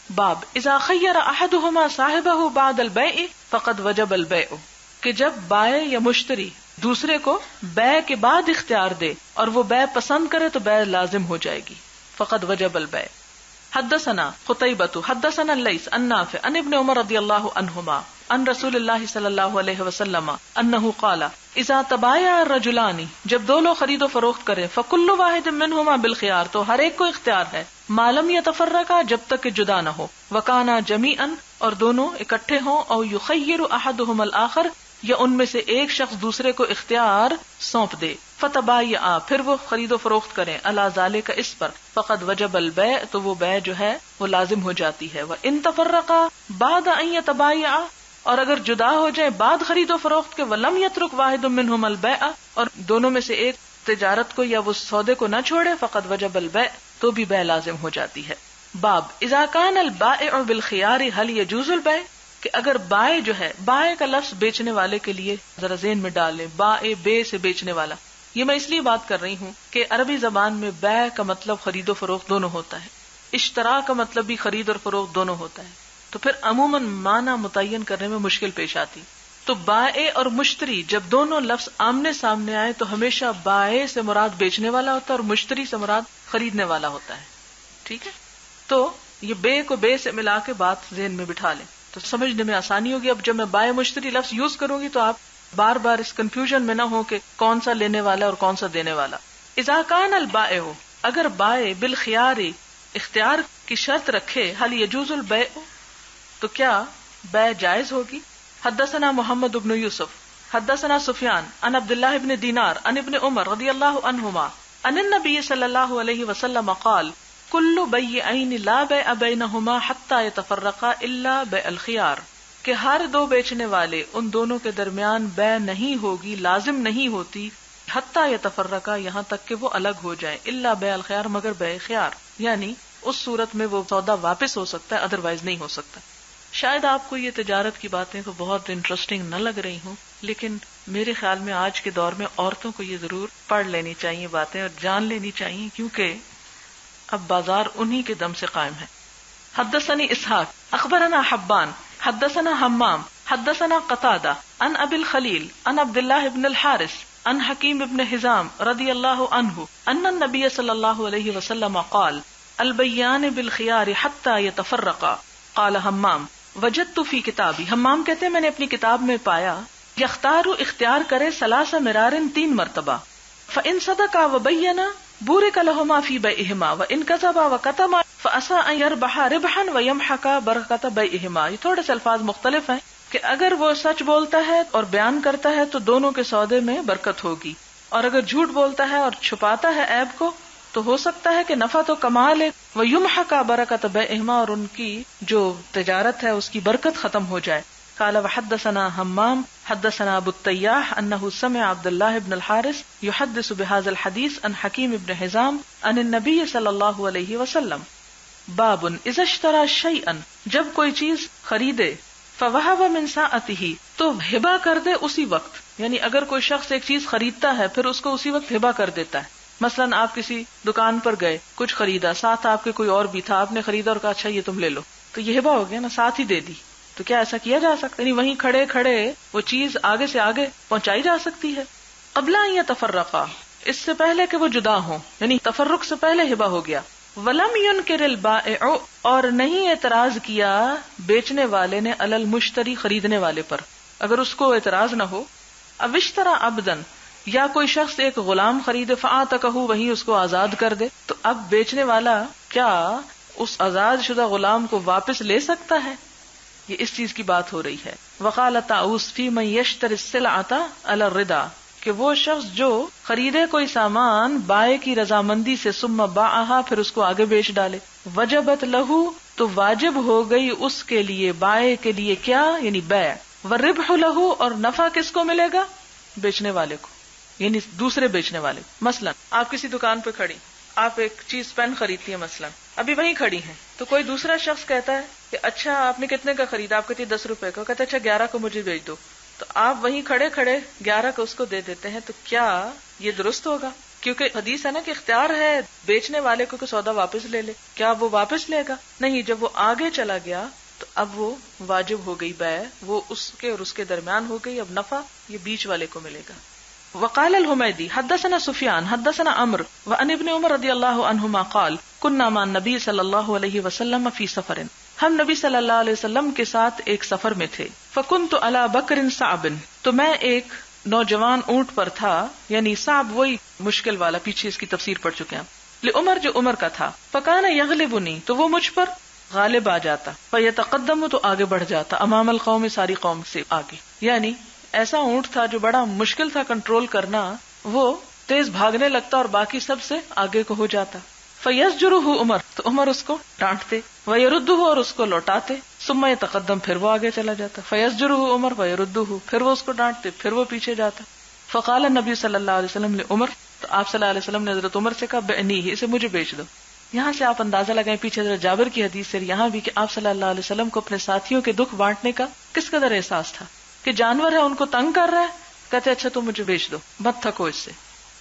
باب اذا خیر احدهما صاحبه بعد البیع فقد وجب البیع، کہ جب بائع یا مشتری دوسرے کو بیع کے بعد اختیار دے اور وہ بیع پسند کرے تو بیع لازم ہو جائے گی. فقد وجب البیع. حدثنا قتیبۃ حدثنا اللیث عن نافع عن ابن عمر رضی اللہ عنہما عن رسول اللہ صلی اللہ علیہ وسلم انہ قال اذا تبایع الرجلان، جب دو لوگ خرید و فروخت کریں، فکل واحد منہما بالخیار، تو ہر ایک کو اختیار ہے، ما لم یتفرقا، جب تک کہ جدا نہ ہو، وکانا جمیعا، اور دونوں اکٹھے ہوں، او یخیر احدہم الآخر، یا ان میں سے ایک شخص دوسرے کو اختیار سونپ دے، فتبایعا، پھر وہ خرید و فروخت کریں، علی ذالک، اس پر، فقد وجب البیع، تو وہ بیع جو ہے وہ لازم ہو جاتی ہے. وان تفرقا بعد ان یتبایعا، اور اگر جدا ہو جائے بعد خرید و فروخت کے، ولم یترک واحد منہما البیع، اور دونوں میں سے ایک تجارت کو یا وہ سودے کو نہ چھوڑے، فقد وجب البیع، تو بھی بیع لازم ہو جاتی ہے. باب اذا کان البائع بالخیار هل يجوز البیع، کہ اگر بائع جو ہے، بائع کا لفظ بیچنے والے کے لیے ذرا ذہن میں ڈال لیں، بائع بے سے بیچنے والا، یہ میں اس لیے بات کر رہی ہوں کہ عربی زبان میں بیع کا مطلب خرید و فروخت دونوں ہوتا ہے، اشترا کا مطلب بھی خرید اور فروخت دونوں ہوتا ہے، تو پھر عموماً معنی متعین کرنے میں مشکل پیش آتی. تو بائع اور مشتری جب دونوں لفظ آمنے سامنے آئے تو ہمیشہ بائع سے مراد بیچنے والا ہوتا ہے اور مشتری سے مراد خریدنے والا ہوتا ہے. ٹھیک ہے، تو یہ بے کو بے سے ملا کے بات ذہن میں بٹھا لیں تو سمجھنے میں آسانی ہوگی. اب جب میں بائع مشتری لفظ یوز کروں گی تو آپ بار بار اس کنفیوژن میں نہ ہو کہ کون سا لینے والا اور کون سا دینے والا. اذا کان البائع، اگر بائع بالخیار، اختیار کی شرط رکھے، هل يجوز البیع، تو کیا بیع جائز ہوگی. حدثنا محمد بن یوسف حدثنا سفیان عن عبد اللہ بن دینار عن ابن عمر رضی اللہ عنہما عن النبی صلی اللہ علیہ وسلم قال کل بیعین لا بیع بینہما حتی یتفرقا الا بیع الخیار، کہ ہر دو بیچنے والے ان دونوں کے درمیان بیع نہیں ہوگی، لازم نہیں ہوتی، حتی یتفرقا، یہاں تک کہ وہ الگ ہو جائیں، الا بیع الخیار، مگر بیع خیار، یعنی اس صورت میں وہ سودا واپس ہو سکتا ہے، ادروائز نہیں ہو سکتا. شاید آپ کو یہ تجارت کی باتیں تو بہت انٹرسٹنگ نہ لگ رہی ہوں، لیکن میرے خیال میں آج کے دور میں عورتوں کو یہ ضرور پڑھ لینی چاہیے باتیں اور جان لینی چاہیے، کیونکہ اب بازار انہی کے دم سے قائم ہے. حدثني اسحاق اخبرنا حبان حدثنا حمام حدثنا قتادہ عن ابی الخلیل عن عبد اللہ بن الحارث عن حکیم بن حزام رضی اللہ عنہ ان النبی صلی اللہ علیہ وسلم قال البیعان بالخیار حتی یتفرقا. قال حمام وجدت فی کتابی، حمام کہتے ہیں میں نے اپنی کتاب میں پایا، یختار، اختیار کرے، ثلاث مرار، 3 مرتبہ، فإن صدقا وبینا بورک لہما فی بیعہما وإن کذبا وکتما فعسى ان یربحا ربحا ویمحقا برکۃ بیعہما. یہ تھوڑے سے الفاظ مختلف ہیں کہ اگر وہ سچ بولتا ہے اور بیان کرتا ہے تو دونوں کے سودے میں برکت ہوگی، اور اگر جھوٹ بولتا ہے اور چھپاتا ہے عیب کو تو ہو سکتا ہے کہ نفع تو کما لے، وَيُمْحَقَ بَرَكَةَ بَيْعِهِمَا، اور ان کی جو تجارت ہے اس کی برکت ختم ہو جائے. قال وحدثنا حمام حدثنا ابو التیاح انه سمع عبد الله بن الحارث يحدث بهذا الحديث عن حکیم بن حزام عن النبي صلی اللہ علیہ وسلم. باب اذا اشترى شيئا، جب کوئی چیز خریدے، فوهب من ساعته، تو ہبہ کر دے اسی وقت، یعنی اگر کوئی شخص ایک چیز خریدتا ہے پھر اس کو اسی وقت ہبہ کر دیتا ہے. مثلاً آپ کسی دکان پر گئے، کچھ خریدا، ساتھ آپ کے کوئی اور بھی تھا، آپ نے خریدا اور کہا اچھا یہ تم لے لو، تو یہ ہبہ ہو گیا نا، ساتھ ہی دے دی. تو کیا ایسا کیا جا سکتا ہے؟ یعنی وہیں کھڑے کھڑے وہ چیز آگے سے آگے پہنچائی جا سکتی ہے. قبل ان یتفرقا، اس سے پہلے کہ وہ جدا ہوں، یعنی تفرق سے پہلے ہبہ ہو گیا. ولم ينکر البائع، اور نہیں اعتراض کیا بیچنے والے نے، علی المشتری، خریدنے والے پر، اگر اس کو اعتراض نہ ہو. اب اشترى عبدا، یا کوئی شخص ایک غلام خریدے، فاعتقہ، وہیں اس کو آزاد کر دے، تو اب بیچنے والا کیا اس آزاد شدہ غلام کو واپس لے سکتا ہے؟ یہ اس چیز کی بات ہو رہی ہے. وقال طاؤس فی من یشتری السلعۃ علی الرضا، کہ وہ شخص جو خریدے کوئی سامان بائع کی رضامندی سے، ثم باعہا، پھر اس کو آگے بیچ ڈالے، وجبت لہ، تو واجب ہو گئی اس کے لیے، بائع کے لیے کیا، یعنی بیع، والربح لہ، اور نفع کس کو ملے گا؟ بیچنے والے کو، یعنی دوسرے بیچنے والے. مثلا آپ کسی دکان پہ کھڑی، آپ ایک چیز پین خریدتی ہیں، مثلا ابھی وہیں کھڑی ہیں، تو کوئی دوسرا شخص کہتا ہے کہ اچھا آپ نے کتنے کا خریدا؟ آپ کہتی ہے 10 روپے کا. کہتا ہے اچھا 11 کو مجھے بیچ دو. تو آپ وہیں کھڑے کھڑے 11 کو اس کو دے دیتے ہیں، تو کیا یہ درست ہوگا؟ کیونکہ حدیث ہے نا کہ اختیار ہے بیچنے والے کو کہ سودا واپس لے لے. کیا وہ واپس لے گا؟ نہیں. جب وہ آگے چلا گیا تو اب وہ واجب ہو گئی بیع، وہ اس کے اور اس کے درمیان ہو گئی. اب نفع یہ بیچ والے کو ملے گا. وقال الحمیدی حدثنا سفیان حدثنا عمرو وعن ابن عمر رضی اللہ عنہما قال كنا مع النبی صلی اللہ علیہ وسلم فی سفر، ہم نبی صلی اللہ علیہ وسلم کے ساتھ ایک سفر میں تھے. فکنت علی بکر صعب، تو میں ایک نوجوان اونٹ پر تھا، یعنی صعب وہی مشکل والا، پیچھے اس کی تفسیر پڑھ چکے ہیں. لعمر، جو عمر کا تھا. فکان یغلبنی، تو وہ مجھ پر غالب آ جاتا. فیتقدم، تو آگے بڑھ جاتا. امام القوم، ساری قوم سے آگے. یعنی ایسا اونٹ تھا جو بڑا مشکل تھا کنٹرول کرنا، وہ تیز بھاگنے لگتا اور باقی سب سے آگے کو ہو جاتا. فیزجرہ عمر، تو عمر اس کو ڈانٹتے. ویردہ، اور اس کو لوٹاتے. ثم یتقدم، پھر وہ آگے چلا جاتا. فیزجرہ عمر ویردہ، پھر وہ اس کو ڈانٹتے، پھر وہ پیچھے جاتا. فقال النبی صلی اللہ علیہ وسلم لعمر، تو آپ صلی اللہ علیہ وسلم نے حضرت عمر سے کہا بعنیہ، اسے مجھے بیچ دو. یہاں سے آپ اندازہ لگائیں پیچھے حضرت جابر کی حدیث سے یہاں بھی کہ آپ صلی اللہ علیہ وسلم کو اپنے ساتھیوں کے دکھ بانٹنے کا کس قدر احساس تھا کہ جانور ہے ان کو تنگ کر رہا ہے، کہتے اچھا تو مجھے بیچ دو، مت تھکو اس سے.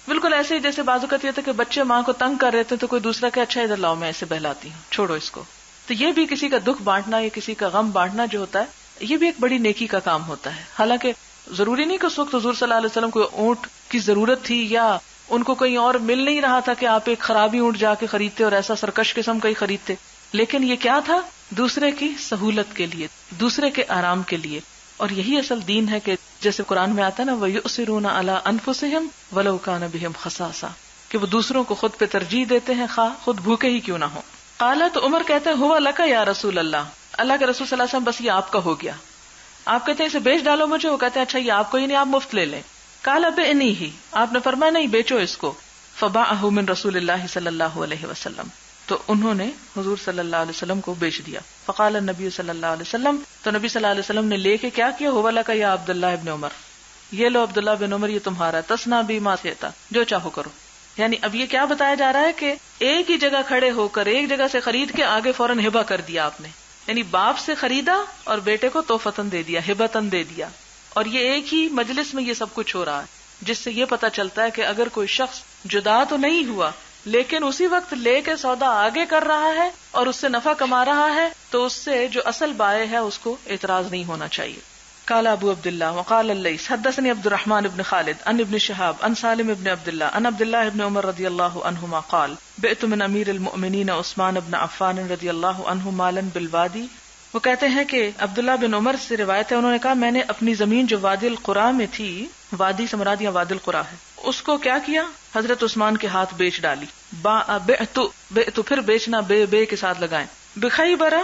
بالکل ایسے ہی جیسے بعض اوقات یہ تھا کہ بچے ماں کو تنگ کر رہے تھے تو کوئی دوسرا کہ اچھا ادھر لاؤ میں ایسے بہلاتی ہوں، چھوڑو اس کو. تو یہ بھی کسی کا دکھ بانٹنا یا کسی کا غم بانٹنا جو ہوتا ہے یہ بھی ایک بڑی نیکی کا کام ہوتا ہے. حالانکہ ضروری نہیں کہ اس وقت حضور صلی اللہ علیہ وسلم کو اونٹ کی ضرورت تھی یا ان کو کہیں اور مل نہیں رہا تھا کہ آپ ایک خرابی اونٹ جا کے خریدتے اور ایسا سرکش قسم کا ہی خریدتے، لیکن یہ کیا تھا؟ دوسرے کی سہولت کے لیے، دوسرے کے آرام کے لیے. اور یہی اصل دین ہے کہ جیسے قرآن میں آتا ہے نا وَيُؤْثِرُونَ عَلَىٰ أَنفُسِهِمْ وَلَوْ كَانَ بِهِمْ خَصَاصَةٌ، کہ وہ دوسروں کو خود پہ ترجیح دیتے ہیں خواہ خود بھوکے ہی کیوں نہ ہو. قال، تو عمر کہتے ہیں هُوَ لَكَ یا رسول اللہ، اللہ کے رسول صلی اللہ علیہ وسلم بس یہ آپ کا ہو گیا. آپ کہتے ہیں اسے بیچ ڈالو مجھے، وہ کہتے ہیں اچھا یہ آپ کو ہی نہیں، آپ مفت لے لیں. قال بعنیہ، آپ نے فرمایا نہیں بیچو اس کو. فباعہ من رسول اللہ صلی اللہ علیہ وسلم، تو انہوں نے حضور صلی اللہ علیہ وسلم کو بیچ دیا. فقال النبی صلی اللہ علیہ وسلم، تو نبی صلی اللہ علیہ وسلم نے لے کے کیا کیا؟ هو لک یا عبداللہ ابن عمر، یہ لو عبداللہ بن عمر یہ تمہارا، تسنا بی ما شئت، جو چاہو کرو. یعنی اب یہ کیا بتایا جا رہا ہے کہ ایک ہی جگہ کھڑے ہو کر ایک جگہ سے خرید کے آگے فوراً ہبہ کر دیا آپ نے. یعنی باپ سے خریدا اور بیٹے کو تحفتاً دے دیا، ہبتاً دے دیا. اور یہ ایک ہی مجلس میں یہ سب کچھ ہو رہا ہے، جس سے یہ پتا چلتا ہے کہ اگر کوئی شخص جدا تو نہیں ہوا لیکن اسی وقت لے کے سودا آگے کر رہا ہے اور اس سے نفع کما رہا ہے تو اس سے جو اصل بائع ہے اس کو اعتراض نہیں ہونا چاہیے. قال ابو عبد الله وقال الليث حدثني عبد الرحمن بن خالد عن ابن شهاب عن سالم بن عبد الله عن عبد الله بن عمر رضي الله عنهما قال بعت من امير المؤمنين عثمان بن عفان رضي الله عنه مالا بالوادي. وہ کہتے ہیں کہ عبداللہ بن عمر سے روایت ہے، انہوں نے کہا میں نے اپنی زمین جو وادی القرا میں تھی، وادی سے مراد یہاں وادی القرا ہے، اس کو کیا کیا؟ حضرت عثمان کے ہاتھ بیچ ڈالی. بعت پھر بیچنا بے کے ساتھ لگائیں. بخیبر،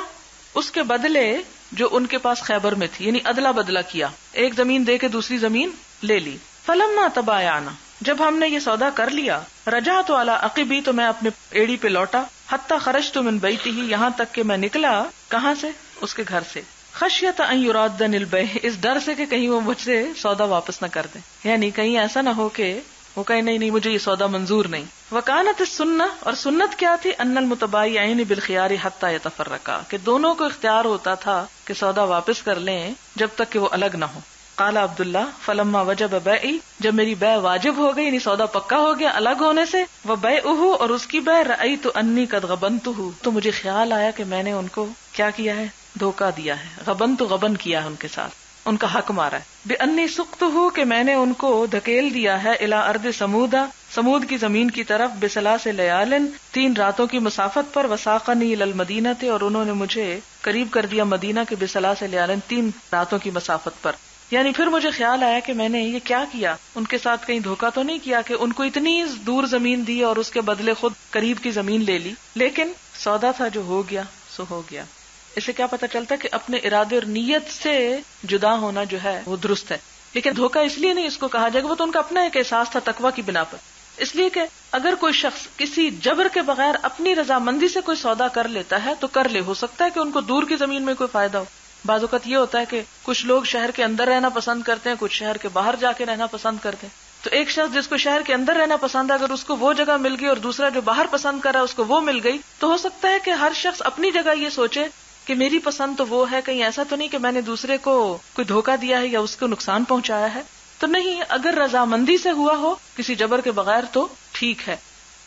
اس کے بدلے جو ان کے پاس خیبر میں تھی، یعنی ادلا بدلا کیا، ایک زمین دے کے دوسری زمین لے لی. فلما تبایعنا، جب ہم نے یہ سودا کر لیا، رجعت علی عقبی، تو میں اپنے ایڑی پہ لوٹا، حتی خرجت من بیتہ، یہاں تک کہ میں نکلا کہاں سے؟ اس کے گھر سے. خشیت ان یرادن البیع، اس ڈر سے کہ کہیں وہ مجھ سے سودا واپس نہ کر دیں، یعنی کہیں ایسا نہ ہو کہ وہ کہیں نہیں مجھے یہ سودا منظور نہیں. وکانت السنہ، اور سنت کیا تھی؟ ان المتبایعین بالخیار حتی یتفرقا، کہ دونوں کو اختیار ہوتا تھا کہ سودا واپس کر لیں جب تک کہ وہ الگ نہ ہو. قال عبداللہ فلما وجب بیعی، جب میری بیع واجب ہو گئی، یعنی سودا پکا ہو گیا الگ ہونے سے، وبیعہ، اور اس کی بیع، رأیت انی قد غبنتہ، تو مجھے خیال آیا کہ میں نے ان کو کیا کیا ہے؟ دھوکہ دیا ہے. غبن کیا ہے ان کے ساتھ، ان کا حق مارا ہے. بِأَنِّي سُقْتُهُ، کہ میں نے ان کو دھکیل دیا ہے، الی ارض سمودہ، سمود کی زمین کی طرف، بثلاث لیال، 3 راتوں کی مسافت پر، وساقنی الی المدینہ، اور انہوں نے مجھے قریب کر دیا مدینہ کے، بثلاث لیال، 3 راتوں کی مسافت پر. یعنی پھر مجھے خیال آیا کہ میں نے یہ کیا کیا، ان کے ساتھ کہیں دھوکہ تو نہیں کیا کہ ان کو اتنی دور زمین دی اور اس کے بدلے خود قریب کی زمین لے لی. لیکن سودا تھا جو ہو گیا سو ہو گیا. اس سے کیا پتہ چلتا ہے کہ اپنے ارادے اور نیت سے جدا ہونا جو ہے وہ درست ہے. لیکن دھوکہ اس لیے نہیں اس کو کہا جائے گا، وہ تو ان کا اپنا ایک احساس تھا تقویٰ کی بنا پر. اس لیے کہ اگر کوئی شخص کسی جبر کے بغیر اپنی رضامندی سے کوئی سودا کر لیتا ہے تو کر لے، ہو سکتا ہے کہ ان کو دور کی زمین میں کوئی فائدہ ہو. بعض اوقات یہ ہوتا ہے کہ کچھ لوگ شہر کے اندر رہنا پسند کرتے ہیں، کچھ شہر کے باہر جا کے رہنا پسند کرتے ہیں. تو ایک شخص جس کو شہر کے اندر رہنا پسند ہے، اگر اس کو وہ جگہ مل گئی اور دوسرا جو باہر پسند کر رہا ہے اس کو وہ مل گئی، تو ہو سکتا ہے کہ ہر شخص اپنی جگہ یہ سوچے کہ میری پسند تو وہ ہے، کہیں ایسا تو نہیں کہ میں نے دوسرے کو کوئی دھوکہ دیا ہے یا اس کو نقصان پہنچایا ہے. تو نہیں، اگر رضامندی سے ہوا ہو کسی جبر کے بغیر تو ٹھیک ہے.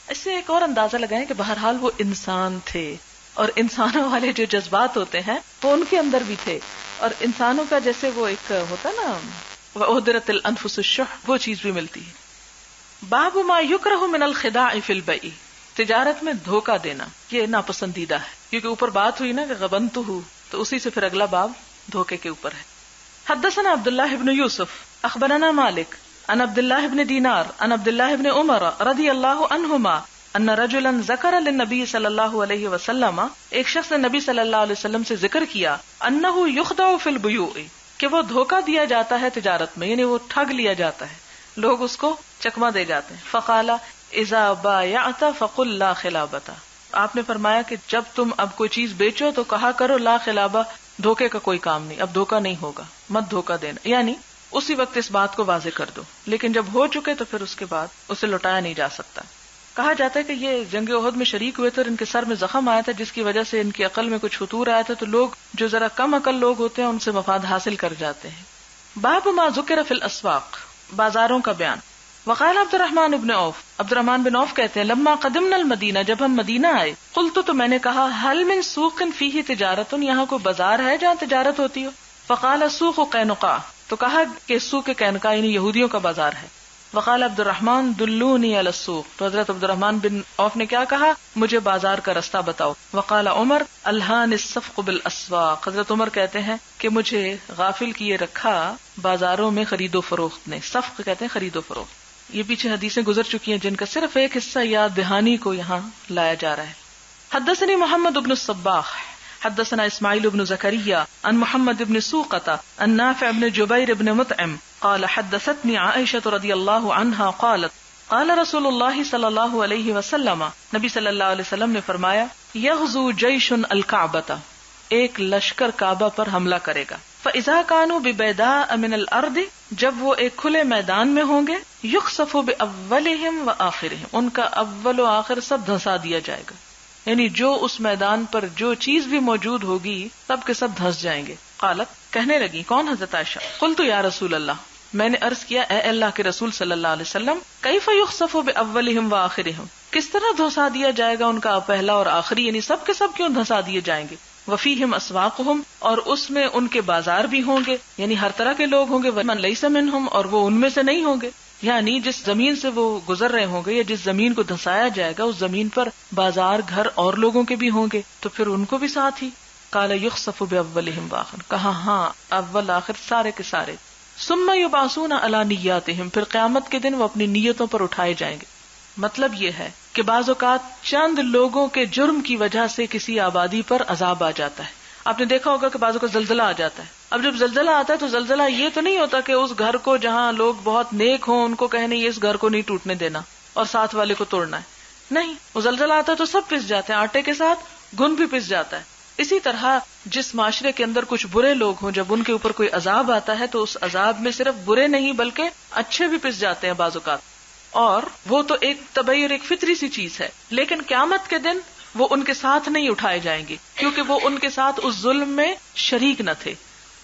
اس سے ایک اور اندازہ لگائیں کہ بہرحال وہ انسان تھے، اور انسانوں والے جو جذبات ہوتے ہیں وہ ان کے اندر بھی تھے، اور انسانوں کا جیسے وہ ایک ہوتا نا وَأُحْضِرَتِ الْأَنفُسُ الشُّحَّ، وہ چیز بھی ملتی ہے. باب ما یکرہ من الخداع فی البیع، تجارت میں دھوکہ دینا یہ ناپسندیدہ ہے، کیونکہ اوپر بات ہوئی نا کہ غبنتہ، تو اسی سے پھر اگلا باب دھوکے کے اوپر ہے. حدثنا عبداللہ بن یوسف اخبرنا مالک عن عبداللہ بن دینار عن عبداللہ بن عمر رضی اللہ عنہما ان رجلا ذکر للنبی صلی اللہ علیہ وسلم، ایک شخص نے نبی صلی اللہ علیہ وسلم سے ذکر کیا، انہ یخدع فی البیوع، کہ وہ دھوکہ دیا جاتا ہے تجارت میں، یعنی وہ ٹھگ لیا جاتا ہے، لوگ اس کو چکما دے جاتے ہیں. فقال اذا بایعت فقل لا خلابۃ، آپ نے فرمایا کہ جب تم اب کوئی چیز بیچو تو کہا کرو لا خلابہ، دھوکے کا کوئی کام نہیں، اب دھوکہ نہیں ہوگا، مت دھوکہ دینا، یعنی اسی وقت اس بات کو واضح کر دو، لیکن جب ہو چکے تو پھر اس کے بعد اسے لوٹایا نہیں جا سکتا. کہا جاتا ہے کہ یہ جنگ احد میں شریک ہوئے تھے اور ان کے سر میں زخم آیا تھا، جس کی وجہ سے ان کی عقل میں کچھ فطور آیا تھا، تو لوگ جو ذرا کم عقل لوگ ہوتے ہیں ان سے مفاد حاصل کر جاتے ہیں. باب ما ذکر فی الاسواق، بازاروں کا بیان. وقال عبد الرحمن بن عوف، عبد الرحمن بن عوف کہتے ہیں لما قدمنا المدینہ، جب ہم مدینہ آئے، قلت تو میں نے کہا هل من سوق فیہ تجارت، یہاں کوئی بازار ہے جہاں تجارت ہوتی ہو؟ فقال سوق قینقاع، تو کہا کہ سوق قینقاع یعنی یہودیوں کا بازار ہے. وقال عبد الرحمن دلونی علی السوق، تو حضرت عبد الرحمن بن عوف نے کیا کہا؟ مجھے بازار کا رستہ بتاؤ. وقال عمر الہان الصفق بالاسواق، حضرت عمر کہتے ہیں کہ مجھے غافل کیے رکھا بازاروں میں خرید و فروخت نے. صفق کہتے ہیں خرید و فروخت. یہ پیچھے حدیثیں گزر چکی ہیں جن کا صرف ایک حصہ یاد دہانی کو یہاں لایا جا رہا ہے. حدثني محمد بن الصباح حدثنا اسماعیل بن زکریا عن محمد بن سوقة عن نافع بن جبیر بن مطعم قال حدثتني عائشة رضی اللہ عنہا قالت قال رسول اللہ صلی اللہ علیہ وسلم، نبی صلی اللہ علیہ وسلم نے فرمایا، یغزو جیش الکعبۃ، ایک لشکر کعبہ پر حملہ کرے گا. فاذا كانوا ببيداء من الارض، جب وہ ایک کھلے میدان میں ہوں گے، یخسف باولهم وآخرهم، ان کا اول و آخر سب دھنسا دیا جائے گا، یعنی جو اس میدان پر جو چیز بھی موجود ہوگی سب کے سب دھنس جائیں گے. قالت، کہنے لگی، کون؟ حضرت عائشہ. قلت یا رسول اللہ، میں نے عرض کیا اے اللہ کے رسول صلی اللہ علیہ وسلم، کیف یخسف باولهم وآخرهم، کس طرح دھنسا دیا جائے گا ان کا پہلا اور آخری، یعنی سب کے سب کیوں دھنسا دیے جائیں گے؟ وفیہم اسواقہم، اور اس میں ان کے بازار بھی ہوں گے، یعنی ہر طرح کے لوگ ہوں گے، ومن لیس منہم، اور وہ ان میں سے نہیں ہوں گے، یعنی جس زمین سے وہ گزر رہے ہوں گے یا جس زمین کو دھنسایا جائے گا اس زمین پر بازار گھر اور لوگوں کے بھی ہوں گے، تو پھر ان کو بھی ساتھ ہی. قال یخسف باولہم وآخر، کہا ہاں اول آخر سارے کے سارے. ثم یبعثون علی نیاتہم، پھر قیامت کے دن وہ اپنی نیتوں پر اٹھائے جائیں گے. مطلب یہ ہے کہ بعض اوقات چند لوگوں کے جرم کی وجہ سے کسی آبادی پر عذاب آ جاتا ہے. آپ نے دیکھا ہوگا کہ بعض اوقات زلزلہ آ جاتا ہے. اب جب زلزلہ آتا ہے تو زلزلہ یہ تو نہیں ہوتا کہ اس گھر کو جہاں لوگ بہت نیک ہوں ان کو کہنے یہ اس گھر کو نہیں ٹوٹنے دینا اور ساتھ والے کو توڑنا ہے، نہیں، وہ زلزلہ آتا ہے تو سب پس جاتے ہیں، آٹے کے ساتھ گن بھی پس جاتا ہے. اسی طرح جس معاشرے کے اندر کچھ برے لوگ ہوں، جب ان کے اوپر کوئی عذاب آتا ہے تو اس عذاب میں صرف برے نہیں بلکہ اچھے بھی پس جاتے ہیں بعض اوقات، اور وہ تو ایک طبعی اور ایک فطری سی چیز ہے. لیکن قیامت کے دن وہ ان کے ساتھ نہیں اٹھائے جائیں گے، کیونکہ وہ ان کے ساتھ اس ظلم میں شریک نہ تھے،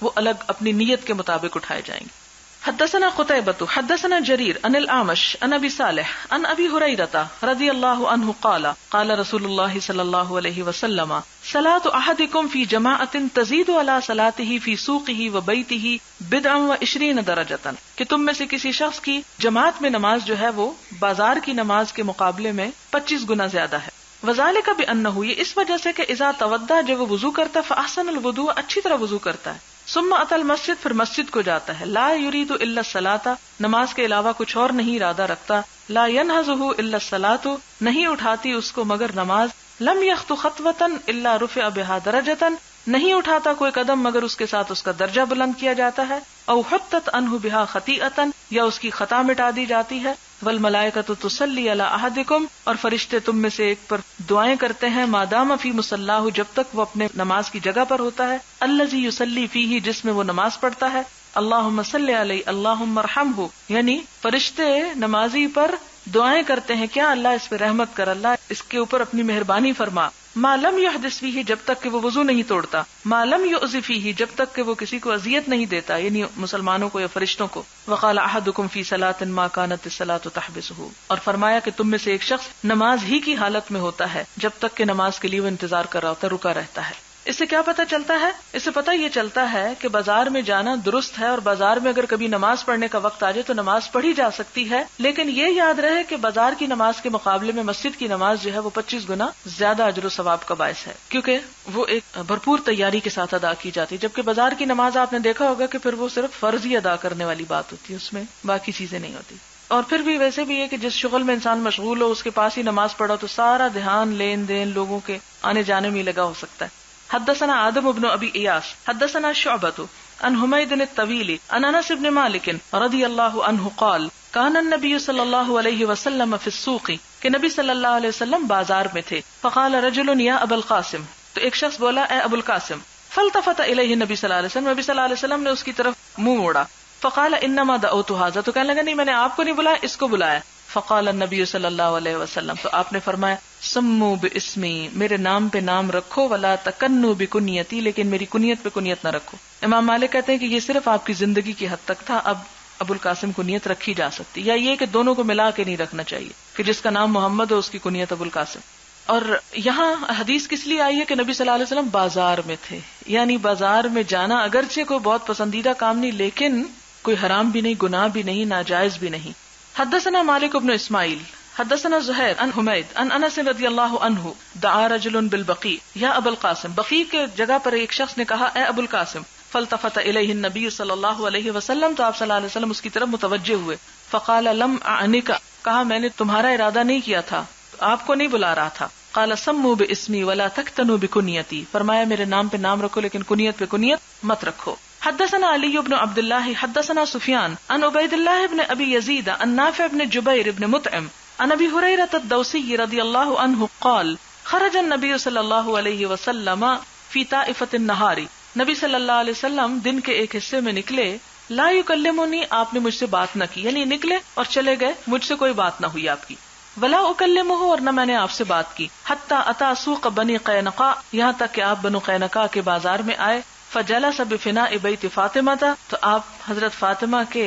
وہ الگ اپنی نیت کے مطابق اٹھائے جائیں گے. حدثنا قتيبة حدثنا جرير عن الأعمش عن أبي صالح عن أبي هريرة رضي الله عنه قال قال رسول الله صلى الله عليه وسلم صلاة أحدكم في جماعة تزيد على صلاته في سوقه وبيته 27 درجة، کہ تم میں سے کسی شخص کی جماعت میں نماز جو ہے وہ بازار کی نماز کے مقابلے میں 25 گنا زیادہ ہے. وذلك بأنه، یہ اس وجہ سے کہ اذا توضأ، جب وہ وضو کرتا، فأحسن الوضوء، اچھی طرح وضو کرتا ہے، ثم اتى المسجد، پھر مسجد کو جاتا ہے، لا يريد الا الصلاة، نماز کے علاوہ کچھ اور نہیں ارادہ رکھتا، لا ينهضه الا الصلاة، نہیں اٹھاتی اس کو مگر نماز، لم يخطو خطوة الا رفع بها درجة، نہیں اٹھاتا کوئی قدم مگر اس کے ساتھ اس کا درجہ بلند کیا جاتا ہے، او حطت عنہ بها خطیئة، یا اس کی خطا مٹا دی جاتی ہے، والملائکۃ تصلی علی احدکم، اور فرشتے تم میں سے ایک پر دعائیں کرتے ہیں، مادام فی مصلاہ، جب تک وہ اپنے نماز کی جگہ پر ہوتا ہے، الذی یصلی فیہ، جس میں وہ نماز پڑھتا ہے، اللہم صلی علیہ اللہم ارحمہ، یعنی فرشتے نمازی پر دعائیں کرتے ہیں، کیا اللہ اس پہ رحمت کر، اللہ اس کے اوپر اپنی مہربانی فرما. ما لم یحدث فیہ جب تک کہ وہ وضو نہیں توڑتا، ما لم یؤذ فیہ جب تک کہ وہ کسی کو اذیت نہیں دیتا، یعنی مسلمانوں کو یا فرشتوں کو. وقال احدکم فی صلاۃ ما کانت الصلاۃ تحبسہ، اور فرمایا کہ تم میں سے ایک شخص نماز ہی کی حالت میں ہوتا ہے جب تک کہ نماز کے لیے وہ انتظار کر رہا ہوتا ہے، رکا رہتا ہے. اس سے کیا پتہ چلتا ہے؟ اس سے پتہ یہ چلتا ہے کہ بازار میں جانا درست ہے، اور بازار میں اگر کبھی نماز پڑھنے کا وقت آ جائے تو نماز پڑھی جا سکتی ہے، لیکن یہ یاد رہے کہ بازار کی نماز کے مقابلے میں مسجد کی نماز جو ہے وہ 25 گنا زیادہ اجر و ثواب کا باعث ہے، کیونکہ وہ ایک بھرپور تیاری کے ساتھ ادا کی جاتی ہے. جبکہ بازار کی نماز آپ نے دیکھا ہوگا کہ پھر وہ صرف فرض ہی ادا کرنے والی بات ہوتی ہے، اس میں باقی چیزیں نہیں ہوتی. اور پھر بھی ویسے بھی ہے کہ جس شغل میں انسان مشغول ہو اس کے پاس ہی نماز پڑھا تو سارا دھیان لین دین لوگوں کے آنے جانے میں لگا ہو سکتا ہے. حدثنا آدم بن ابی ایاس حدثنا شعبۃ عن حمید الطویل عن انس بن مالک رضی اللہ عنہ قال کان النبی صلی اللہ علیہ وسلم فی السوق، کہ نبی صلی اللہ علیہ وسلم بازار میں تھے. فقال رجل یا ابا القاسم، تو ایک شخص بولا اے ابو القاسم. فالتفت الیہ نبی صلی اللہ علیہ وسلم، نبی صلی اللہ علیہ وسلم نے اس کی طرف منہ موڑا. فقال انما دعوت هذا، تو کہنے لگا نہیں میں نے آپ کو نہیں بلایا، اس کو بلایا. فقال النبی صلی اللہ علیہ وسلم، تو آپ نے فرمایا سمو باسمی، میرے نام پہ نام رکھو، ولا تکنو بکنیتی، لیکن میری کنیت پہ کنیت نہ رکھو. امام مالک کہتے ہیں کہ یہ صرف آپ کی زندگی کی حد تک تھا، اب ابو القاسم کنیت رکھی جا سکتی، یا یہ کہ دونوں کو ملا کے نہیں رکھنا چاہیے کہ جس کا نام محمد ہو اس کی کنیت ابو القاسم. اور یہاں حدیث کس لیے آئی ہے کہ نبی صلی اللہ علیہ وسلم بازار میں تھے، یعنی بازار میں جانا اگرچہ کوئی بہت پسندیدہ کام نہیں، لیکن کوئی حرام بھی نہیں، گناہ بھی نہیں، ناجائز بھی نہیں. حدثنا مالک بن اسماعیل حدثنا زہیر عن حمید عن انس رضی اللہ عنہ دعا رجل بالبقیع یا ابو القاسم، بقیع کے جگہ پر ایک شخص نے کہا اے ابو القاسم. فالتفت الیہ النبی صلی اللہ علیہ وسلم، تو آپ صلی اللہ علیہ وسلم اس کی طرف متوجہ ہوئے. فقال لم اعنک، کہا میں نے تمہارا ارادہ نہیں کیا تھا، آپ کو نہیں بلا رہا تھا. قال سموا باسمی ولا تکتنوا بکنیتی، فرمایا میرے نام پہ نام رکھو لیکن کنیت پہ کنیت مت رکھو. حدثنا علی بن عبد اللہ حدثنا سفیان عن عبید اللہ بن ابی یزید عن نافع بن جبیر بن مطعم عن ابی ہریرہ الدوسی رضی اللہ عنہ قال خرج النبی صلی اللہ علیہ وسلم فی طائفۃ النہار، نبی صلی اللہ علیہ وسلم دن کے ایک حصے میں نکلے. لا یکلمنی، آپ نے مجھ سے بات نہ کی، یعنی نکلے اور چلے گئے، مجھ سے کوئی بات نہ ہوئی آپ کی. ولا اکلمہ، اور نہ میں نے آپ سے بات کی. حتی اتی سوق بنی قینقاع، یہاں تک کہ آپ بنو قینقاع کے بازار میں آئے. فجلس بفناء بیت فاطمہ، تو آپ حضرت فاطمہ کے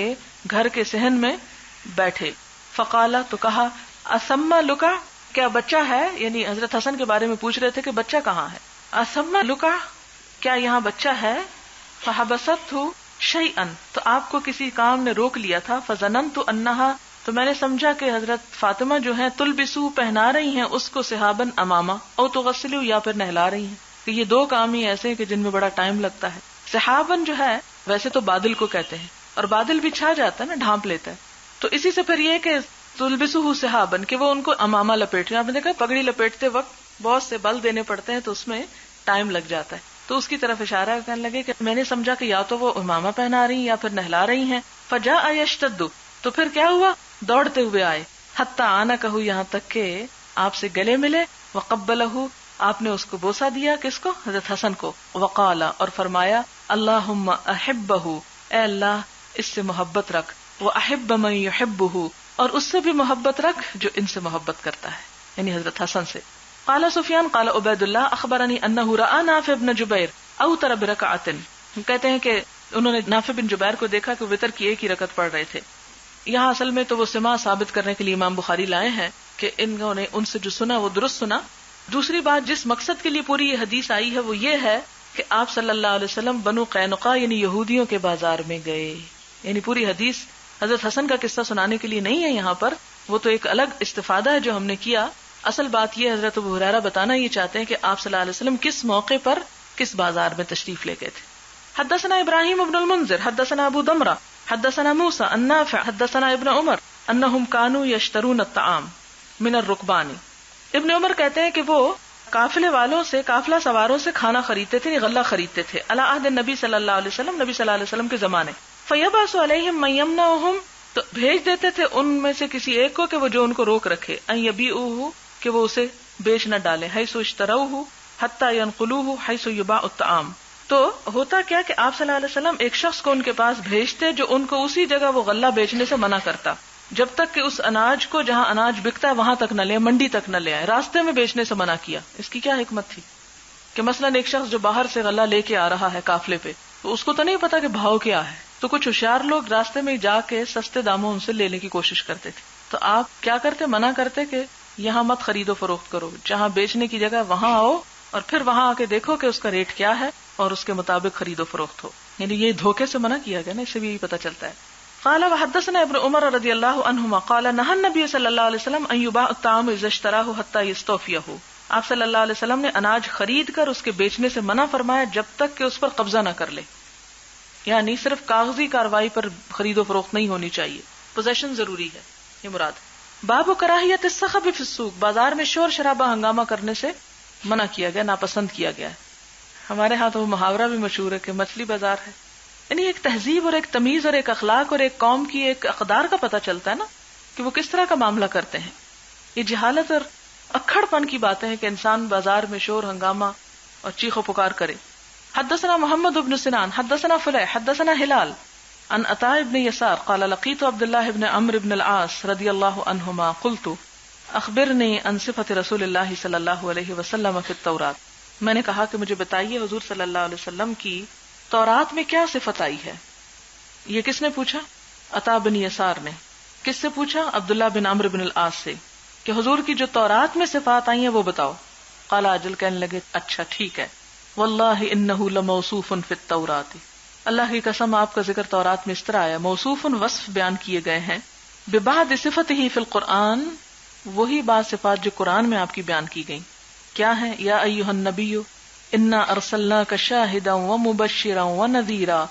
گھر کے صحن میں بیٹھے. فقالا، تو کہا اسما لکا، کیا بچہ ہے، یعنی حضرت حسن کے بارے میں پوچھ رہے تھے کہ بچہ کہاں ہے. اسما لکا، کیا یہاں بچہ ہے. فحبستہ شیئا، تو آپ کو کسی کام نے روک لیا تھا. فظننت انہا، تو میں نے سمجھا کہ حضرت فاطمہ جو ہیں تلبسو، پہنا رہی ہیں اس کو صحابن امامہ، او تغسلو، یا پھر نہلا رہی ہیں. کہ یہ دو کام ہی ایسے ہیں کہ جن میں بڑا ٹائم لگتا ہے. صحابن جو ہے ویسے تو بادل کو کہتے ہیں، اور بادل بھی چھا جاتا ہے نا، ڈھانپ لیتا ہے. تو اسی سے پھر یہ کہ تلبسو صحابن، کہ وہ ان کو امامہ لپیٹ رہے ہیں. آپ نے دیکھا پگڑی لپیٹتے وقت بہت سے بل دینے پڑتے ہیں تو اس میں ٹائم لگ جاتا ہے. تو اس کی طرف اشارہ کرنے لگے کہ میں نے سمجھا کہ یا تو وہ امامہ پہنا رہی ہیں یا پھر نہلا رہی ہیں. فجاء یشتد، تو پھر کیا ہوا، دوڑتے ہوئے آئے. حتی آنا کہو، یہاں تک کہ آپ سے گلے ملے. وقبلہ، آپ نے اس کو بوسا دیا، کس کو، حضرت حسن کو. وقال، اور فرمایا اللہم احبہ، اے اللہ اس سے محبت رکھ. واحب من یحبہ، اور اس سے بھی محبت رکھ جو ان سے محبت کرتا ہے، یعنی حضرت حسن سے. قال سفیان قال عبید اللہ اخبرنی انہ رأى نافع بن جبیر اوتر برکعۃ، کہتے ہیں کہ انہوں نے نافع بن جبیر کو دیکھا کہ وتر کی ایک ہی رکعت پڑھ رہے تھے. یہاں اصل میں تو وہ سماع ثابت کرنے کے لیے امام بخاری لائے ہیں کہ انہوں نے ان سے جو سنا وہ درست سنا. دوسری بات جس مقصد کے لیے پوری یہ حدیث آئی ہے وہ یہ ہے کہ آپ صلی اللہ علیہ وسلم بنو قینقاع یعنی یہودیوں کے بازار میں گئے. یعنی پوری حدیث حضرت حسن کا قصہ سنانے کے لیے نہیں ہے یہاں پر، وہ تو ایک الگ استفادہ ہے جو ہم نے کیا. اصل بات یہ حضرت ابو ہریرہ بتانا یہ چاہتے ہیں کہ آپ صلی اللہ علیہ وسلم کس موقع پر کس بازار میں تشریف لے گئے تھے. حدثنا ابراہیم ابن المنذر حدثنا ابو دمرہ حدثنا موسیٰ عن نافع حدثنا ابن عمر انہم کانوا یشترون الطعام من الرکبان. ابن عمر کہتے ہیں کہ وہ قافلے والوں سے، قافلہ سواروں سے کھانا خریدتے تھے، غلہ خریدتے تھے. علی عہد نبی صلی اللہ علیہ وسلم، نبی صلی اللہ علیہ وسلم کے زمانے. فیبعث علیہم من یمنعہم، تو بھیج دیتے تھے ان میں سے کسی ایک کو کہ وہ جو ان کو روک رکھے. ان یبیعوہ، کہ وہ اسے بیچ نہ ڈالے. حیث اشتروہ حتی ینقلوہ حیث یباع الطعام. تو ہوتا کیا کہ آپ صلی اللہ علیہ وسلم ایک شخص کو ان کے پاس بھیجتے جو ان کو اسی جگہ وہ غلہ بیچنے سے منع کرتا. جب تک کہ اس اناج کو جہاں اناج بکتا ہے وہاں تک نہ لے، منڈی تک نہ لے آئے، راستے میں بیچنے سے منع کیا۔ اس کی کیا حکمت تھی کہ مثلاً ایک شخص جو باہر سے غلہ لے کے آ رہا ہے قافلے پہ، تو اس کو تو نہیں پتا کہ بھاؤ کیا ہے، تو کچھ ہوشیار لوگ راستے میں جا کے سستے داموں ان سے لینے کی کوشش کرتے تھے۔ تو آپ کیا کرتے؟ منع کرتے کہ یہاں مت خرید و فروخت کرو، جہاں بیچنے کی جگہ وہاں آؤ اور پھر وہاں آ کے دیکھو کہ اس کا ریٹ کیا ہے اور اس کے مطابق خرید و فروخت ہو۔ یعنی یہ دھوکے سے منع کیا گیا نا، اس سے بھی یہی پتہ چلتا ہے۔ قال وحدثنا ابن عمر رضی اللہ عنہما قال نہى النبی صلی اللہ علیہ وسلم ان یباع الطعام اذا اشتراه حتى يستوفيه۔ آپ صلی اللہ علیہ وسلم نے اناج خرید کر اس کے بیچنے سے منع فرمایا جب تک کہ اس پر قبضہ نہ کر لے، یعنی صرف کاغذی کاروائی پر خرید و فروخت نہیں ہونی چاہیے، پوزیشن ضروری ہے، یہ مراد۔ باب کراہیت الصخب فی السوق، بازار میں شور شرابہ ہنگامہ کرنے سے منع کیا گیا، ناپسند کیا گیا ہے۔ ہمارے ہاں تو وہ محاورہ بھی مشہور ہے کہ مچھلی بازار ہے، یعنی ایک تہذیب اور ایک تمیز اور ایک اخلاق اور ایک قوم کی ایک اقدار کا پتہ چلتا ہے نا کہ وہ کس طرح کا معاملہ کرتے ہیں۔ یہ جہالت اور اکھڑ پن کی باتیں ہیں کہ انسان بازار میں شور ہنگامہ اور چیخ و پکار کرے۔ حدثنا محمد بن سنان حدثنا فلیح حدثنا ہلال عن عطاء بن یسار قال لقیت عبد اللہ بن عمرو بن العاص رضی اللہ عنہما قلت اخبرنی عن صفت رسول اللہ صلی اللہ علیہ وسلم فی التوراۃ، میں نے کہا کہ مجھے بتائیے حضور صلی اللہ علیہ وسلم کی تورات میں کیا صفت آئی ہے۔ یہ کس نے پوچھا؟ عطاء بن یسار نے۔ کس سے پوچھا؟ عبداللہ بن عمرو بن العاص سے، کہ حضور کی جو تورات میں صفات آئی ہیں وہ بتاؤ۔ قال اجل، کہنے لگے اچھا ٹھیک ہے، واللہ انہ لموصوف فی التوراۃ، اللہ کی قسم آپ کا ذکر تورات میں اس طرح آیا، موصوف وصف بیان کیے گئے ہیں، ببعض صفتہ فی القرآن، وہی بعض صفات جو قرآن میں آپ کی بیان کی گئی۔ کیا ہیں؟ یا ایھا النبی انا ارسلناک شاہدا ومبشرا ونذیرا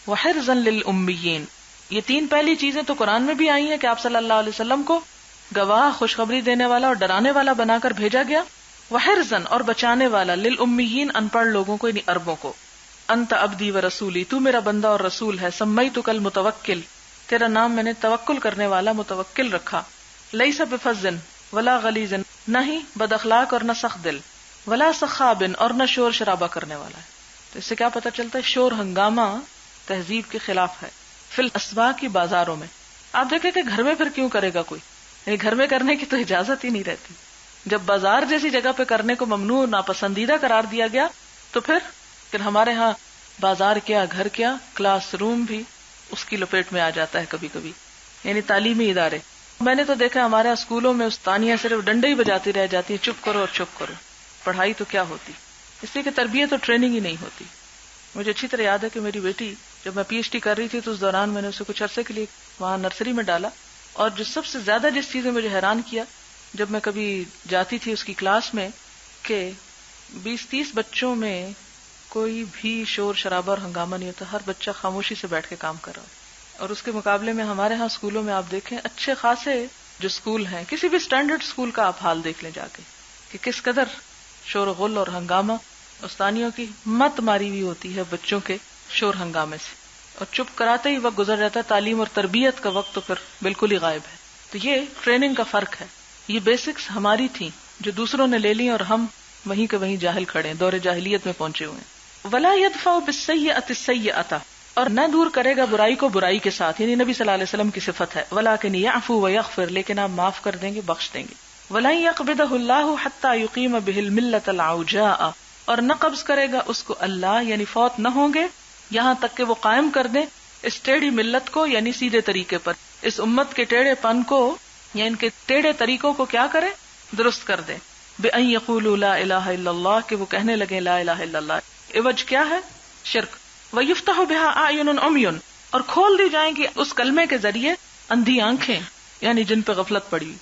وحرزا للامیین، یہ تین پہلی چیزیں تو قرآن میں بھی آئی ہیں کہ آپ صلی اللہ علیہ وسلم کو گواہ، خوشخبری دینے والا اور ڈرانے والا بنا کر بھیجا گیا، وحرزا اور بچانے والا، للامیین ان پڑھ لوگوں کو، یعنی عربوں کو۔ انت عبدی و رسولی، تو میرا بندہ اور رسول ہے، سمیتک المتوکل، تیرا نام میں نے توکل کرنے والا متوکل رکھا، لیس بفظ ولا غلیظ، نہ ہی بد اخلاق اور نہ سخت دل، ولا سخاب اور نہ شور شرابہ کرنے والا ہے۔ تو اس سے کیا پتہ چلتا ہے؟ شور ہنگامہ تہذیب کے خلاف ہے۔ فی الاسواق کی بازاروں میں، آپ دیکھیں کہ گھر میں پھر کیوں کرے گا کوئی، یعنی گھر میں کرنے کی تو اجازت ہی نہیں رہتی، جب بازار جیسی جگہ پہ کرنے کو ممنوع ناپسندیدہ قرار دیا گیا تو پھر ہمارے ہاں بازار کیا گھر کیا کلاس روم بھی اس کی لپیٹ میں آ جاتا ہے کبھی کبھی، یعنی تعلیمی ادارے۔ میں نے تو دیکھا ہمارے اسکولوں میں استانیاں صرف ڈنڈے ہی بجاتی رہ جاتی ہیں، چپ کرو اور چپ کرو، پڑھائی تو کیا ہوتی، اس لیے کہ تربیت اور ٹریننگ ہی نہیں ہوتی۔ مجھے اچھی طرح یاد ہے کہ میری بیٹی جب میں پی ایچ ڈی کر رہی تھی تو اس دوران میں نے اسے کچھ عرصے کے لیے وہاں نرسری میں ڈالا، اور جو سب سے زیادہ جس چیز نے مجھے حیران کیا جب میں کبھی جاتی تھی اس کی کلاس میں، کہ 20-30 بچوں میں کوئی بھی شور شرابہ اور ہنگامہ نہیں ہوتا، ہر بچہ خاموشی سے بیٹھ کے کام کر رہا ہے۔ اور اس کے مقابلے میں ہمارے ہاں اسکولوں میں آپ دیکھیں اچھے خاصے جو اسکول ہیں، کسی بھی اسٹینڈرڈ اسکول کا آپ حال دیکھ لیں جا کے کہ کس قدر شور و غل اور ہنگامہ، استانیوں کی مت ماری ہوئی ہوتی ہے بچوں کے شور ہنگامے سے، اور چپ کراتے ہی وقت گزر جاتا ہے، تعلیم اور تربیت کا وقت تو پھر بالکل ہی غائب ہے۔ تو یہ ٹریننگ کا فرق ہے، یہ بیسکس ہماری تھیں جو دوسروں نے لے لی اور ہم وہیں کے وہیں جاہل کھڑے ہیں، دور جاہلیت میں پہنچے ہوئے ہیں۔ ولا يدفع بالسيئة السيئة، اور نہ دور کرے گا برائی کو برائی کے ساتھ، یعنی نبی صلی اللہ علیہ وسلم کی صفت ہے، ولكن يعفو ويغفر، لیکن آپ معاف کر دیں گے، بخش دیں گے۔ ولن يقبضه الله حتى يقيم به الملة العوجاء، اور نہ قبض کرے گا اس کو اللہ، یعنی فوت نہ ہوں گے یہاں تک کہ وہ قائم کر دیں اس ٹیڑھی ملت کو، یعنی سیدھے طریقے پر، اس امت کے ٹیڑھے پن کو یا ان کے ٹیڑھے طریقوں کو کیا کرے؟ درست کر دیں۔ بأن يقولوا لا الہ الا اللہ، کہ وہ کہنے لگے لا الہ الا اللہ۔ عوج کیا ہے؟ شرک۔ وَيُفْتَحُ بِهَا أَعْيُنٌ عُمْيٌ، اور کھول دی جائیں گی اس کلمے کے ذریعے اندھی آنکھیں، یعنی جن پہ غفلت پڑی،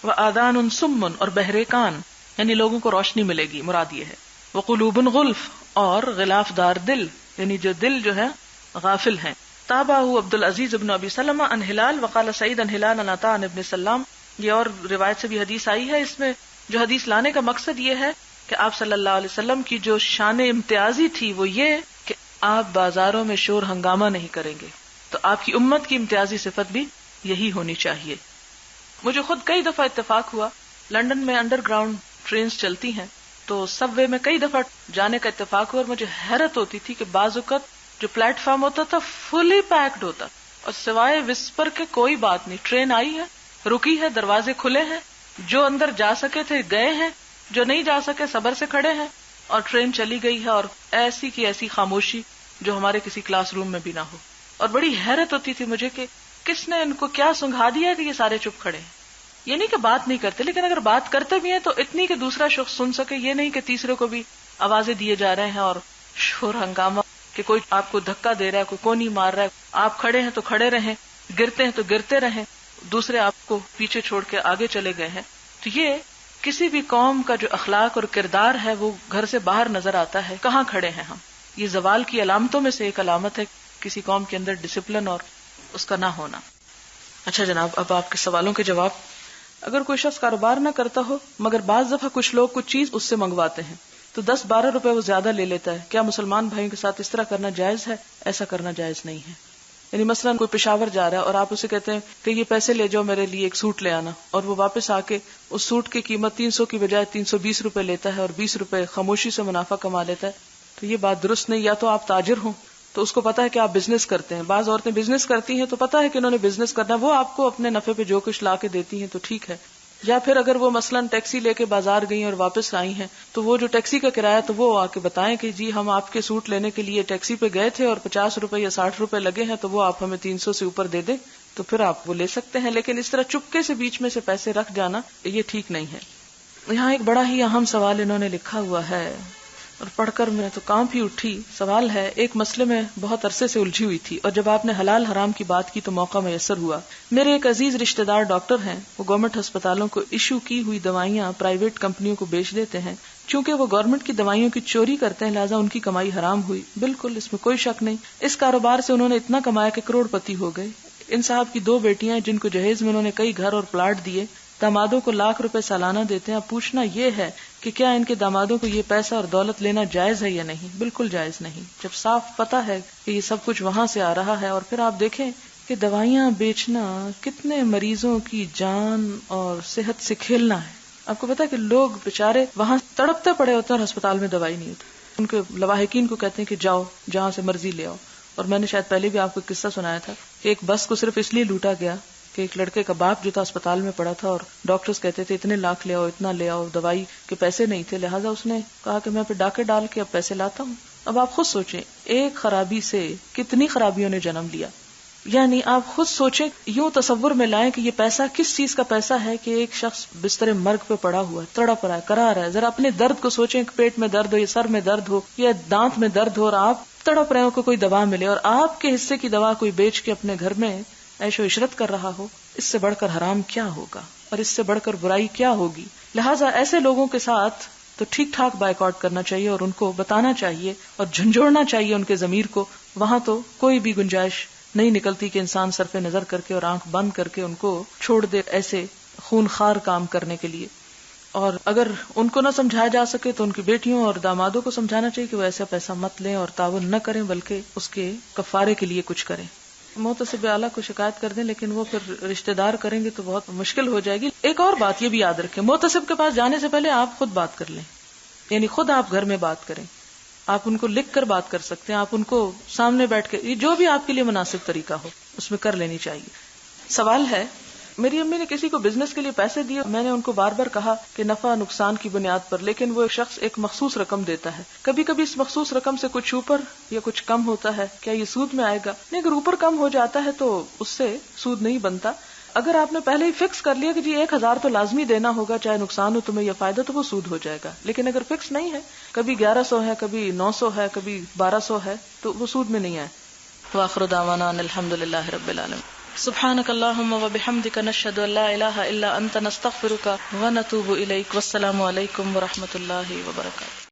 وَآذَانٌ سُمٌّ، اور بہرے کان، یعنی لوگوں کو روشنی ملے گی، مراد یہ ہے۔ وَقُلُوبٌ غُلْف، اور غلاف دار دل، یعنی جو دل جو ہے غافل ہیں۔ تابعہ عبد العزیز بن ابی سلمہ عن ہلال وقال سعید عن ہلال عن عطاء عن ابن سلام۔ یہ اور روایت سے بھی حدیث آئی ہے، اس میں جو حدیث لانے کا مقصد یہ ہے کہ آپ صلی اللہ علیہ وسلم کی جو شان امتیازی تھی وہ یہ کہ آپ بازاروں میں شور ہنگامہ نہیں کریں گے، تو آپ کی امت کی امتیازی صفت بھی یہی ہونی چاہیے۔ مجھے خود کئی دفعہ اتفاق ہوا، لندن میں انڈر گراؤنڈ ٹرینز چلتی ہیں، تو سب وے میں کئی دفعہ جانے کا اتفاق ہوا، اور مجھے حیرت ہوتی تھی کہ بعض اوقات جو پلیٹ فارم ہوتا تھا فلی پیکڈ ہوتا، اور سوائے وسپر کے کوئی بات نہیں. ٹرین آئی ہے, رکی ہے, دروازے کھلے ہیں, جو اندر جا سکے تھے گئے ہیں, جو نہیں جا سکے صبر سے کھڑے ہیں, اور ٹرین چلی گئی ہے. اور ایسی کی ایسی خاموشی جو ہمارے کسی کلاس روم میں بھی نہ ہو. اور بڑی حیرت ہوتی تھی مجھے کہ کس نے ان کو کیا سنگھا دیا کہ یہ سارے چپ کھڑے ہیں. یہ نہیں کہ بات نہیں کرتے, لیکن اگر بات کرتے بھی ہیں تو اتنی کہ دوسرا شخص سن سکے, یہ نہیں کہ تیسرے کو بھی آوازیں دیے جا رہے ہیں اور شور ہنگامہ کہ کوئی آپ کو دھکا دے رہا ہے, کوئی کونی مار رہا ہے. آپ کھڑے ہیں تو کھڑے رہیں, گرتے ہیں تو گرتے رہیں, دوسرے آپ کو پیچھے چھوڑ کے آگے چلے گئے ہیں. تو یہ کسی بھی قوم کا جو اخلاق اور کردار ہے وہ گھر سے باہر نظر آتا ہے. کہاں کھڑے ہیں ہم؟ یہ زوال کی علامتوں میں سے ایک علامت ہے کسی قوم کے اندر ڈسپلن اور اس کا نہ ہونا. اچھا جناب, اب آپ کے سوالوں کے جواب. اگر کوئی شخص کاروبار نہ کرتا ہو مگر بعض دفعہ کچھ لوگ کچھ چیز اس سے منگواتے ہیں تو 10-12 روپے وہ زیادہ لے لیتا ہے, کیا مسلمان بھائیوں کے ساتھ اس طرح کرنا جائز ہے؟ ایسا کرنا جائز نہیں ہے. یعنی مثلا کوئی پشاور جا رہا ہے اور آپ اسے کہتے ہیں کہ یہ پیسے لے جاؤ میرے لیے ایک سوٹ لے آنا, اور وہ واپس آ کے اس سوٹ کی قیمت 300 کی بجائے 320 روپے لیتا ہے اور 20 روپے خاموشی سے منافع کما لیتا ہے, تو یہ بات درست نہیں. یا تو آپ تاجر ہوں تو اس کو پتا ہے کہ آپ بزنس کرتے ہیں. بعض عورتیں بزنس کرتی ہیں تو پتا ہے کہ انہوں نے بزنس کرنا ہے, وہ آپ کو اپنے نفع پہ جو کچھ لا کے دیتی ہیں تو ٹھیک ہے. یا پھر اگر وہ مثلاً ٹیکسی لے کے بازار گئی اور واپس آئی ہیں تو وہ جو ٹیکسی کا کرایہ تو وہ آ کے بتائیں کہ جی ہم آپ کے سوٹ لینے کے لیے ٹیکسی پہ گئے تھے اور 50 روپے یا 60 روپے لگے ہیں, تو وہ آپ ہمیں 300 سے اوپر دے دیں, تو پھر آپ وہ لے سکتے ہیں. لیکن اس طرح چپکے سے بیچ میں سے پیسے رکھ جانا یہ ٹھیک نہیں ہے. یہاں ایک بڑا ہی اہم سوال انہوں نے لکھا ہوا ہے اور پڑھ کر میں تو کانپ ہی اٹھی. سوال ہے, ایک مسئلے میں بہت عرصے سے الجھی ہوئی تھی اور جب آپ نے حلال حرام کی بات کی تو موقع میسر ہوا. میرے ایک عزیز رشتہ دار ڈاکٹر ہیں, وہ گورنمنٹ ہسپتالوں کو ایشو کی ہوئی دوائیاں پرائیویٹ کمپنیوں کو بیچ دیتے ہیں. چونکہ وہ گورنمنٹ کی دوائیوں کی چوری کرتے ہیں لہٰذا ان کی کمائی حرام ہوئی. بالکل, اس میں کوئی شک نہیں. اس کاروبار سے انہوں نے اتنا کمایا کہ کروڑ پتی ہو گئے. ان صاحب کی 2 بیٹیاں جن کو جہیز میں انہوں نے کئی گھر اور پلاٹ دیے, دامادوں کو لاکھ روپے سالانہ دیتے ہیں. اب پوچھنا یہ ہے کہ کیا ان کے دامادوں کو یہ پیسہ اور دولت لینا جائز ہے یا نہیں؟ بالکل جائز نہیں, جب صاف پتا ہے کہ یہ سب کچھ وہاں سے آ رہا ہے. اور پھر آپ دیکھیں کہ دوائیاں بیچنا کتنے مریضوں کی جان اور صحت سے کھیلنا ہے. آپ کو پتا ہے کہ لوگ بےچارے وہاں تڑپتے پڑے ہوتے ہیں اور ہسپتال میں دوائی نہیں ہوتی. ان کے لواحقین کو کہتے ہیں کہ جاؤ جہاں سے مرضی لے آؤ. اور میں نے شاید پہلے بھی آپ کو قصہ سنایا تھا کہ ایک بس کو صرف اس لیے لوٹا گیا کہ ایک لڑکے کا باپ جو تھا اسپتال میں پڑا تھا اور ڈاکٹرز کہتے تھے اتنے لاکھ لے آؤ, اتنا لے آؤ, دوائی کے پیسے نہیں تھے, لہٰذا اس نے کہا کہ میں پھر ڈاکے ڈال کے اب پیسے لاتا ہوں. اب آپ خود سوچیں ایک خرابی سے کتنی خرابیوں نے جنم لیا. یعنی آپ خود سوچیں, یوں تصور میں لائیں کہ یہ پیسہ کس چیز کا پیسہ ہے کہ ایک شخص بستر مرگ پہ پڑا ہوا ہے, تڑپ رہا ہے, کرا رہا ہے. ذرا اپنے درد کو سوچیں کہ پیٹ میں درد ہو یا سر میں درد ہو یا دانت میں درد ہو اور آپ تڑپ رہے ہو کہ کوئی دوا ملے اور آپ کے حصے کی دوا کوئی بیچ کے اپنے گھر میں عیش و عشرت کر رہا ہو. اس سے بڑھ کر حرام کیا ہوگا اور اس سے بڑھ کر برائی کیا ہوگی. لہٰذا ایسے لوگوں کے ساتھ تو ٹھیک ٹھاک بائیکاٹ کرنا چاہیے اور ان کو بتانا چاہیے اور جھنجھوڑنا چاہیے ان کے ضمیر کو. وہاں تو کوئی بھی گنجائش نہیں نکلتی کہ انسان صرف نظر کر کے اور آنکھ بند کر کے ان کو چھوڑ دے ایسے خونخوار کام کرنے کے لیے. اور اگر ان کو نہ سمجھایا جا سکے تو ان کی بیٹیوں اور دامادوں کو سمجھانا چاہیے کہ وہ ایسا پیسہ مت لیں اور تعاون نہ کریں بلکہ اس کے کفارے کے لیے کچھ کریں. محتسب اعلیٰ کو شکایت کر دیں لیکن وہ پھر رشتہ دار کریں گے تو بہت مشکل ہو جائے گی. ایک اور بات یہ بھی یاد رکھیں, محتسب کے پاس جانے سے پہلے آپ خود بات کر لیں, یعنی خود آپ گھر میں بات کریں. آپ ان کو لکھ کر بات کر سکتے ہیں, آپ ان کو سامنے بیٹھ کے جو بھی آپ کے لیے مناسب طریقہ ہو اس میں کر لینی چاہیے. سوال ہے, میری امی نے کسی کو بزنس کے لیے پیسے دیے, میں نے ان کو بار بار کہا کہ نفع نقصان کی بنیاد پر, لیکن وہ شخص ایک مخصوص رقم دیتا ہے. کبھی کبھی اس مخصوص رقم سے کچھ اوپر یا کچھ کم ہوتا ہے, کیا یہ سود میں آئے گا؟ نہیں, اگر اوپر کم ہو جاتا ہے تو اس سے سود نہیں بنتا. اگر آپ نے پہلے ہی فکس کر لیا کہ جی 1000 تو لازمی دینا ہوگا چاہے نقصان ہو تمہیں یا فائدہ, تو وہ سود ہو جائے گا. لیکن اگر فکس نہیں ہے, کبھی 1100 ہے, کبھی 900 ہے, کبھی 1200 ہے, تو وہ سود میں نہیں آئے. وآخر دعوانا ان الحمدللہ رب العالمین. سبحانک اللہم وبحمدک نشہد ان لا الہ الا انت نستغفرک ونتوب الیک. والسلام علیکم ورحمۃ اللہ وبرکاتہ.